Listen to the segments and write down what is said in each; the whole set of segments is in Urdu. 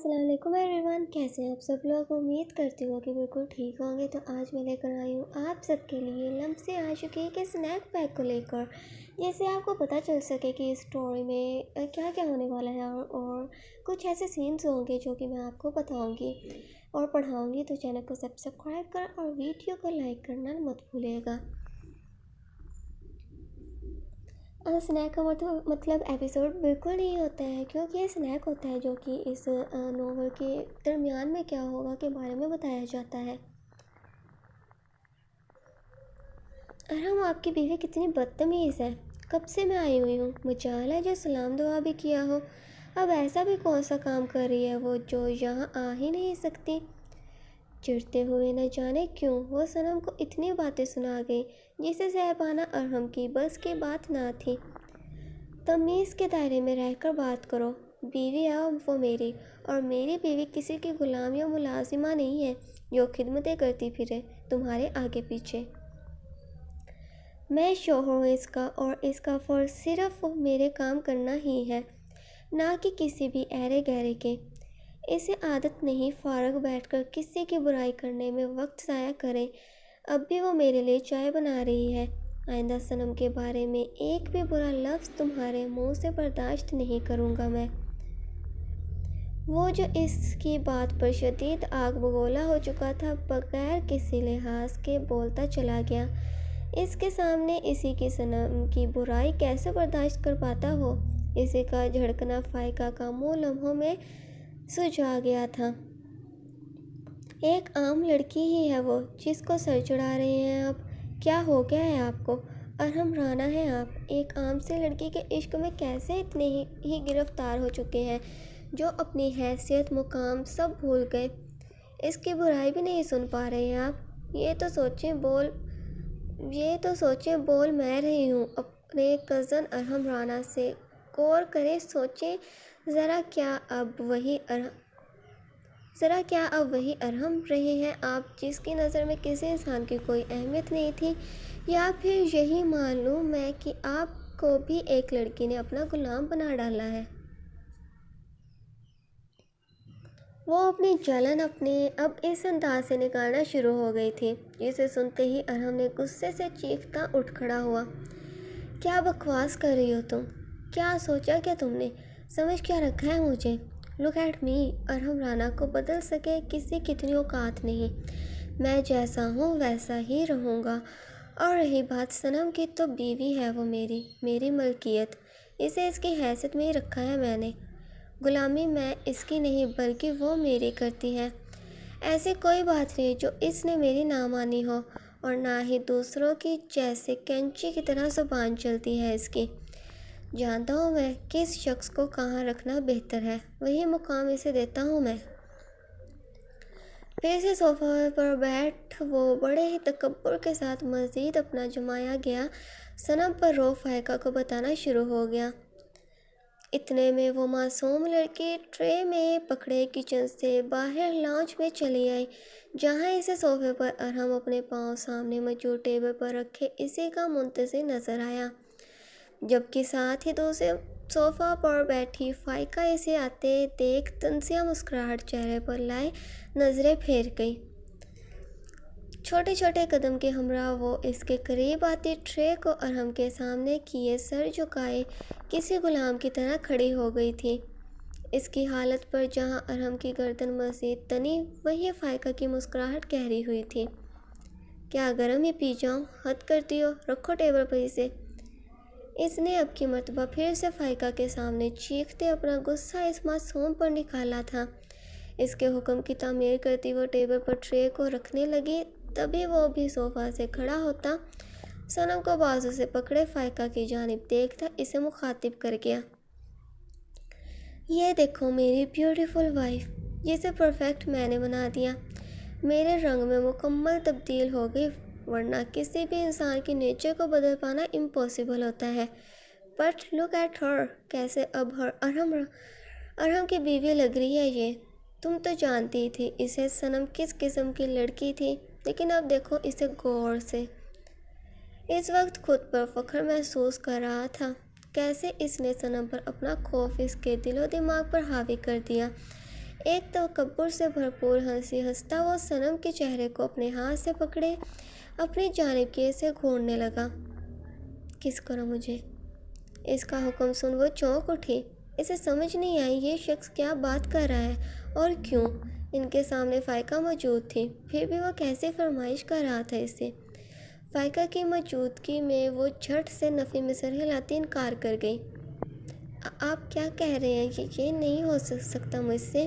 السلام علیکم ایوری ون، کیسے ہیں آپ سب لوگ؟ امید کرتی ہوں کہ بالکل ٹھیک ہوں گے۔ تو آج میں لے کر آئی ہوں آپ سب کے لیے لمحے عاشقی کے اسنیک پیک کو لے کر، جیسے آپ کو پتہ چل سکے کہ اس اسٹوری میں کیا کیا ہونے والا ہے اور کچھ ایسے سینس ہوں گے جو کہ میں آپ کو بتاؤں گی اور پڑھاؤں گی۔ تو چینل کو سبسکرائب کر اور ویڈیو کو لائک کرنا مت بھولیے گا۔ اسنیک کا مطلب ایپیسوڈ بالکل نہیں ہوتا ہے، کیونکہ یہ اسنیک ہوتا ہے جو کہ اس ناول کے درمیان میں کیا ہوگا کے بارے میں بتایا جاتا ہے۔ ارحم، آپ کی بیوی کتنی بدتمیز ہے۔ کب سے میں آئی ہوئی ہوں، مجال ہے جو سلام دعا بھی کیا ہو۔ اب ایسا بھی کون سا کام کر رہی ہے وہ جو یہاں آ ہی نہیں سکتی؟ چڑھتے ہوئے نہ جانے کیوں وہ صنم کو اتنی باتیں سنا گئی جسے سہ پانا ارحم کی بس کی بات نہ تھی۔ تمیز کے دائرے میں رہ کر بات کرو۔ بیوی ہے وہ میری، اور میری بیوی کسی کی غلام یا ملازمہ نہیں ہے جو خدمتیں کرتی پھرے تمہارے آگے پیچھے۔ میں شوہر ہوں اس کا، اور اس کا فرض صرف میرے کام کرنا ہی ہے، نہ کہ کسی بھی ایرے گہرے کے۔ اسے عادت نہیں فارغ بیٹھ کر کسی کی برائی کرنے میں وقت ضائع کرے۔ اب بھی وہ میرے لیے چائے بنا رہی ہے۔ آئندہ صنم کے بارے میں ایک بھی برا لفظ تمہارے منہ سے برداشت نہیں کروں گا میں۔ وہ جو اس کی بات پر شدید آگ بگولا ہو چکا تھا، بغیر کسی لحاظ کے بولتا چلا گیا۔ اس کے سامنے اسی کی صنم کی برائی کیسے برداشت کر پاتا ہو؟ اسی کا جھڑکنا فائقہ کا منہ لمحوں میں سجھا گیا تھا۔ ایک عام لڑکی ہی ہے وہ جس کو سر چڑھا رہے ہیں آپ۔ کیا ہو گیا ہے آپ کو؟ ارحم رانا ہیں آپ، ایک عام سی لڑکی کے عشق میں کیسے اتنے ہی گرفتار ہو چکے ہیں جو اپنی حیثیت مقام سب بھول گئے؟ اس کی برائی بھی نہیں سن پا رہے ہیں آپ؟ یہ تو سوچیں بول میں رہی ہوں اپنے کزن ارحم رانا سے۔ غور کریں، سوچیں ذرا کیا اب وہی ارحم رہے ہیں آپ جس کی نظر میں کسی انسان کی کوئی اہمیت نہیں تھی؟ یا پھر یہی معلوم ہے کہ آپ کو بھی ایک لڑکی نے اپنا غلام بنا ڈالا ہے؟ وہ اپنی جلن اب اس انداز سے نکالنا شروع ہو گئی تھی جسے سنتے ہی ارحم نے غصے سے چیختا اٹھ کھڑا ہوا۔ کیا بکواس کر رہی ہو تم؟ کیا سوچا کیا تم نے؟ سمجھ کیا رکھا ہے مجھے؟ لک ایٹ می، ارحم رانا کو بدل سکے کسی کی اتنی اوقات نہیں۔ میں جیسا ہوں ویسا ہی رہوں گا۔ اور رہی بات صنم کی، تو بیوی ہے وہ میری ملکیت۔ اسے اس کی حیثیت میں ہی رکھا ہے میں نے۔ غلامی میں اس کی نہیں بلکہ وہ میری کرتی ہے۔ ایسی کوئی بات نہیں جو اس نے میری نہ مانی ہو، اور نہ ہی دوسروں کی جیسے کینچی کی طرح زبان چلتی ہے اس کی۔ جانتا ہوں میں کس شخص کو کہاں رکھنا بہتر ہے، وہی مقام اسے دیتا ہوں میں۔ پھر سے صوفہ پر بیٹھ وہ بڑے ہی تکبر کے ساتھ مزید اپنا جمایا گیا صنم پر رو فائقہ کو بتانا شروع ہو گیا۔ اتنے میں وہ معصوم لڑکی ٹرے میں پکڑے کچن سے باہر لاؤنج میں چلی آئی، جہاں اسے صوفے پر ارحم اپنے پاؤں سامنے موجود ٹیبل پر رکھے اسی کا منتظر نظر آیا، جبکہ ساتھ ہی دوسرے صوفہ پر بیٹھی فائقہ اسے آتے دیکھ طنزیہ مسکراہٹ چہرے پر لائے نظریں پھیر گئی۔ چھوٹے چھوٹے قدم کے ہمراہ وہ اس کے قریب آتی ٹرے کو ارحم کے سامنے کیے سر جھکائے کسی غلام کی طرح کھڑی ہو گئی تھی۔ اس کی حالت پر جہاں ارحم کی گردن مزید تنی، وہیں فائقہ کی مسکراہٹ گہری ہوئی تھی۔ کیا گرم ہی پی جاؤں؟ حد کرتی ہو، رکھو ٹیبل پر اسے۔ اس نے اب کی مرتبہ پھر سے فائقہ کے سامنے چیختے اپنا غصہ اس معصوم پر نکالا تھا۔ اس کے حکم کی تعمیر کرتی وہ ٹیبل پر ٹرے کو رکھنے لگی، تبھی وہ بھی صوفہ سے کھڑا ہوتا، صنم کو بازو سے پکڑے فائقہ کی جانب دیکھتا اسے مخاطب کر گیا۔ یہ دیکھو میری بیوٹیفل وائف، جسے پرفیکٹ میں نے بنا دیا، میرے رنگ میں مکمل تبدیل ہو گئی، ورنہ کسی بھی انسان کی نیچر کو بدل پانا امپاسبل ہوتا ہے۔ بٹ لک ایٹ ہر، کیسے اب ارحم کی بیوی لگ رہی ہے یہ۔ تم تو جانتی ہی تھی اسے صنم کس قسم کی لڑکی تھی، لیکن اب دیکھو اسے غور سے۔ اس وقت خود پر فخر محسوس کر رہا تھا، کیسے اس نے صنم پر اپنا خوف اس کے دل و دماغ پر حاوی کر دیا۔ ایک تکبر سے بھرپور ہنسی ہنستا وہ صنم کے چہرے کو اپنے ہاتھ سے پکڑے اپنی جانب کی اسے گھورنے لگا۔ کس کرو مجھے، اس کا حکم سن وہ چونک اٹھی۔ اسے سمجھ نہیں آئی یہ شخص کیا بات کر رہا ہے اور کیوں۔ ان کے سامنے فائقہ موجود تھی، پھر بھی وہ کیسی فرمائش کر رہا تھا اس سے۔ فائقہ کی موجودگی میں وہ جھٹ سے نفی میں سر ہلاتی انکار کر گئی۔ آپ کیا کہہ رہے ہیں؟ یہ نہیں ہو سکتا مجھ سے۔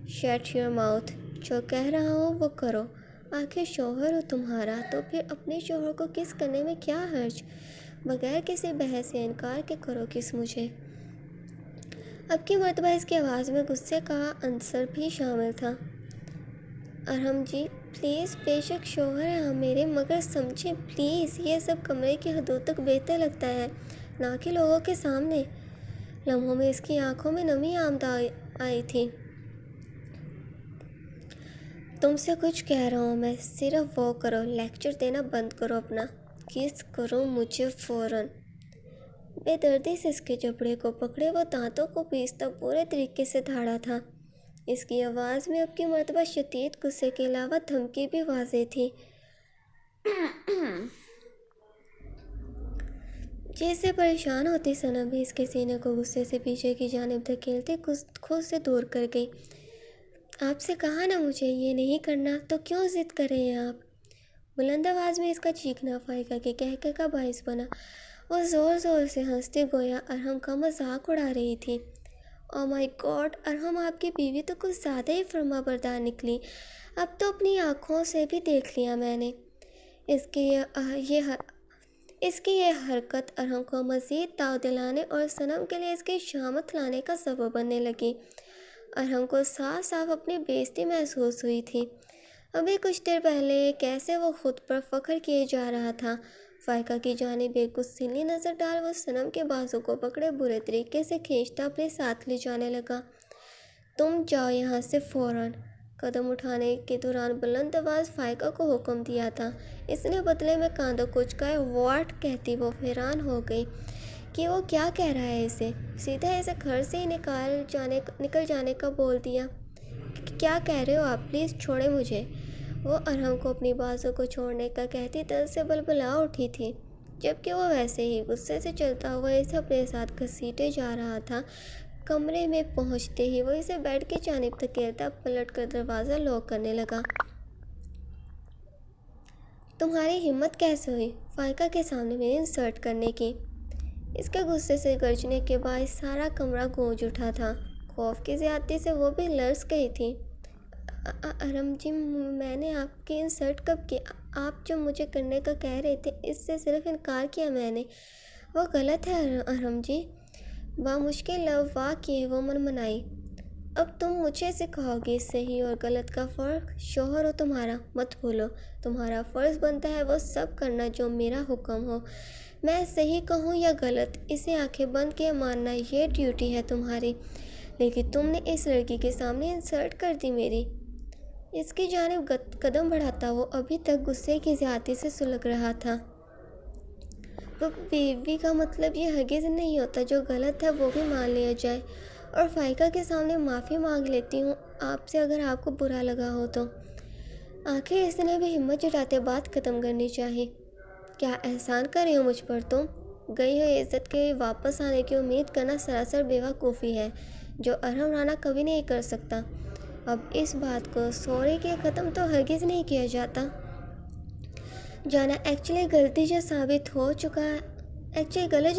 شٹ یور ماؤتھ، جو کہہ رہا ہوں وہ کرو۔ آخر شوہر ہو تمہارا تو پھر اپنے شوہر کو کس کرنے میں کیا حرج؟ بغیر کسی بحث یا انکار کے کرو کس مجھے۔ اب کی مرتبہ اس کی آواز میں غصے کا عنصر بھی شامل تھا۔ ارحم جی پلیز، بے شک شوہر ہیں آپ میرے، مگر سمجھیں پلیز، یہ سب کمرے کی حدود تک بہتر لگتا ہے، نہ کہ لوگوں کے سامنے۔ لمحوں میں اس کی آنکھوں میں نمی آمد آئی تھی۔ تم سے کچھ کہہ رہا ہوں میں، صرف وہ کرو، لیکچر دینا بند کرو اپنا۔ کس کرو مجھے فوراً۔ بے دردی سے اس کے جبڑے کو پکڑے وہ دانتوں کو پیستا پورے طریقے سے دھاڑا تھا۔ اس کی آواز میں اب کی مرتبہ شدید غصے کے علاوہ دھمکی بھی واضح تھی۔ جس سے پریشان ہوتی صنم بھی اس کے سینے کو غصے سے پیچھے کی جانب دھکیلتے خود سے دور کر گئی۔ آپ سے کہا نا مجھے یہ نہیں کرنا، تو کیوں ضد کر رہے ہیں آپ؟ بلند آواز میں اس کا چیخنا فائقہ کے قہقہے کا باعث بنا۔ وہ زور زور سے ہنستی گویا ارحم کا مذاق اڑا رہی تھی۔ او مائی گاڈ، ارحم آپ کی بیوی تو کچھ زیادہ ہی فرما بردار نکلی، اب تو اپنی آنکھوں سے بھی دیکھ لیا میں نے۔ اس کی یہ حرکت ارحم کو مزید تاؤ دلانے اور صنم کے لیے اس کی شامت لانے کا سبب بننے لگی۔ ارحم کو صاف صاف اپنی بے عزتی محسوس ہوئی تھی۔ ابھی کچھ دیر پہلے کیسے وہ خود پر فخر کیے جا رہا تھا۔ فائقہ کی جانب ایک غصیلی نظر ڈال وہ صنم کے بازو کو پکڑے برے طریقے سے کھینچتا اپنے ساتھ لے جانے لگا۔ تم جاؤ یہاں سے فوراً۔ قدم اٹھانے کے دوران بلند آواز فائقہ کو حکم دیا تھا۔ اس نے بدلے میں کاندھوں کو اچکائے۔ واٹ کہتی وہ حیران ہو گئی کہ وہ کیا کہہ رہا ہے اسے۔ سیدھا اسے گھر سے ہی نکل جانے کا بول دیا۔ کیا کہہ رہے ہو آپ؟ پلیز چھوڑیں مجھے۔ وہ ارحم کو اپنی بازو کو چھوڑنے کا کہتی دل سے بلبلا اٹھی تھی، جبکہ وہ ویسے ہی غصے سے چلتا ہوا اسے اپنے ساتھ گھسیٹے جا رہا تھا۔ کمرے میں پہنچتے ہی وہ اسے بیڈ کی جانب دھکیلتا پلٹ کر دروازہ لاک کرنے لگا۔ تمہاری ہمت کیسے ہوئی فائقہ کے سامنے میری انسلٹ کرنے کی؟ اس کے غصے سے گرجنے کے باعث سارا کمرہ گونج اٹھا تھا۔ خوف کی زیادتی سے وہ بھی لرز گئی تھی۔ ارحم جی میں نے آپ کی انسلٹ کب کی؟ آپ جو مجھے کرنے کا کہہ رہے تھے اس سے صرف انکار کیا میں نے۔ وہ غلط ہے ارحم جی۔ بامشکل لب وا کیے وہ منمنائی۔ اب تم مجھے سکھاؤ گی صحیح اور غلط کا فرق؟ شوہر ہو تمہارا، مت بھولو، تمہارا فرض بنتا ہے وہ سب کرنا جو میرا حکم ہو۔ میں صحیح کہوں یا غلط، اسے آنکھیں بند کیے ماننا یہ ڈیوٹی ہے تمہاری۔ لیکن تم نے اس لڑکی کے سامنے انسلٹ کر دی میری۔ اس کی جانب قدم بڑھاتا وہ ابھی تک غصے کی زیادتی سے سلگ رہا تھا۔ وہ بیوی کا مطلب یہ ہرگز نہیں ہوتا جو غلط ہے وہ بھی مان لیا جائے، اور فائقہ کے سامنے معافی مانگ لیتی ہوں آپ سے اگر آپ کو برا لگا ہو تو۔ آخر اس نے بھی ہمت جٹاتے بات ختم کرنی چاہی۔ کیا احسان کر رہی ہو مجھ پر تم؟ گئی ہوئی عزت کے واپس آنے کی امید کرنا سراسر بیوقوفی ہے جو ارحم رانا کبھی نہیں کر سکتا۔ اب اس بات کو سوری کے ختم تو ہرگز نہیں کیا جاتا۔ جانا ایکچولی غلط جو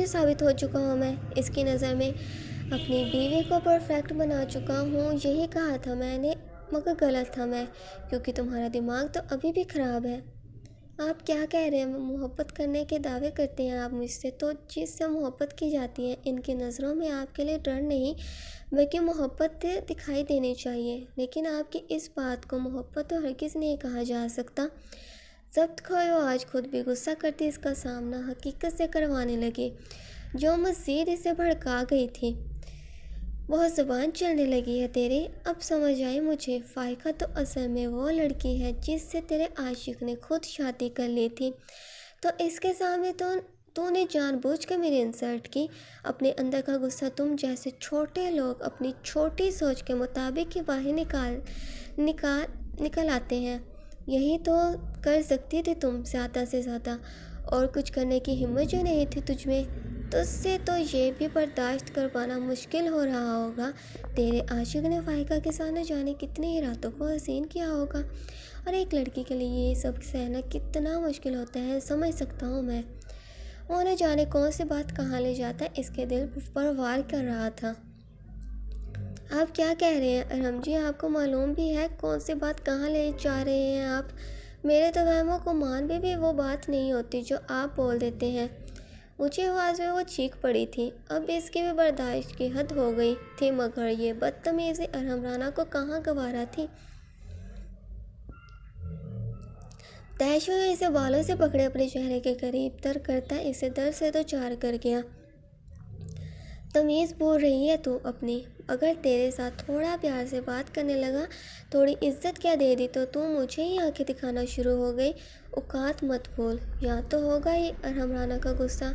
ثابت ہو چکا ہوں میں اس کی نظر میں اپنی بیوی کو پرفیکٹ بنا چکا ہوں۔ یہی کہا تھا میں نے، مگر غلط تھا میں، کیونکہ تمہارا دماغ تو ابھی بھی خراب ہے۔ آپ کیا کہہ رہے ہیں؟ محبت کرنے کے دعوے کرتے ہیں آپ مجھ سے، تو جس سے محبت کی جاتی ہے ان کی نظروں میں آپ کے لیے ڈر نہیں بلکہ محبت دکھائی دینی چاہیے، لیکن آپ کی اس بات کو محبت تو ہرگز نہیں کہا جا سکتا۔ ضبط کھوئے وہ آج خود بھی غصہ کرتی اس کا سامنا حقیقت سے کروانے لگی جو مزید اسے بھڑکا گئی تھی۔ بہت زبان چلنے لگی ہے تیری، اب سمجھ آئی مجھے، فائقہ تو اصل میں وہ لڑکی ہے جس سے تیرے عاشق نے خود شادی کر لی تھی، تو اس کے سامنے تو نے جان بوجھ کر میری انسلٹ کی۔ اپنے اندر کا غصہ تم جیسے چھوٹے لوگ اپنی چھوٹی سوچ کے مطابق ہی باہر نکال آتے ہیں۔ یہی تو کر سکتی تھی تم، زیادہ سے زیادہ، اور کچھ کرنے کی ہمت جو نہیں تھی تجھ میں۔ تجھ سے تو یہ بھی برداشت کر پانا مشکل ہو رہا ہوگا، تیرے عاشق نے فائقہ کے ساتھ نہ جانے کتنی ہی راتوں کو حسین کیا ہوگا، اور ایک لڑکی کے لیے یہ سب سہنا کتنا مشکل ہوتا ہے، سمجھ سکتا ہوں میں۔ وہ نہ جانے کون سی بات کہاں لے جاتا اس کے دل پر وار کر رہا تھا۔ آپ کیا کہہ رہے ہیں ارحم جی؟ آپ کو معلوم بھی ہے کون سی بات کہاں لے جا رہے ہیں آپ؟ میرے تو وہموں کو مان بھی وہ بات نہیں ہوتی جو آپ بول دیتے ہیں۔ اونچی آواز میں وہ چیخ پڑی تھی۔ اب اس کی بھی برداشت کی حد ہو گئی تھی، مگر یہ بدتمیزی ارحم رانا کو کہاں گوارا تھی۔ تیش ہوئے اسے بالوں سے پکڑے اپنے چہرے کے قریب تر کرتا اسے در سے دو چار کر گیا۔ تمیز بھول رہی ہے تو اپنی؟ اگر تیرے ساتھ تھوڑا پیار سے بات کرنے لگا، تھوڑی عزت کیا دے دی تو مجھے ہی آنکھیں دکھانا شروع ہو گئی۔ اوقات مت بھول، یا تو ہوگا ہی ارحم رانا کا غصہ۔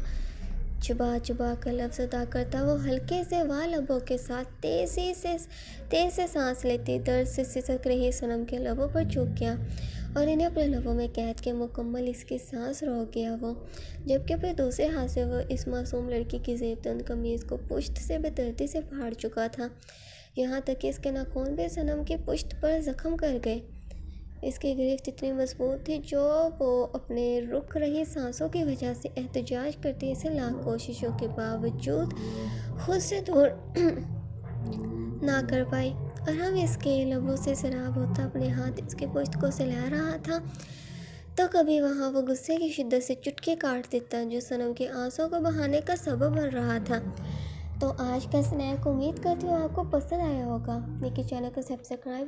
چبا چبا کر لفظ ادا کرتا وہ ہلکے سے وا لبوں کے ساتھ تیز سے سانس لیتی درد سے سسک رہی صنم کے لبوں پر چوک گیا، اور انہیں اپنے لبوں میں قید کے مکمل اس کی سانس روک گیا وہ، جبکہ پھر دوسرے ہاتھ سے وہ اس معصوم لڑکی کی زیب تن قمیض کو پشت سے بے دردی سے پھاڑ چکا تھا، یہاں تک کہ اس کے ناخن بھی صنم کی پشت پر زخم کر گئے۔ اس کی گرفت اتنی مضبوط تھی جو وہ اپنے رک رہی سانسوں کی وجہ سے احتجاج کرتی اسے لاکھ کوششوں کے باوجود خود سے دور نہ کر پائی۔ ارحم اس کے لبوں سے سیراب ہوتا اپنے ہاتھ اس کی پشت کو سلا رہا تھا تو کبھی وہاں وہ غصے کی شدت سے چٹکے کاٹ دیتا جو صنم کے آنسوں کو بہانے کا سبب بن رہا تھا۔ تو آج کا سنیک امید کرتی ہوں آپ کو پسند آیا ہوگا۔ نیکی چینل کو سبسکرائب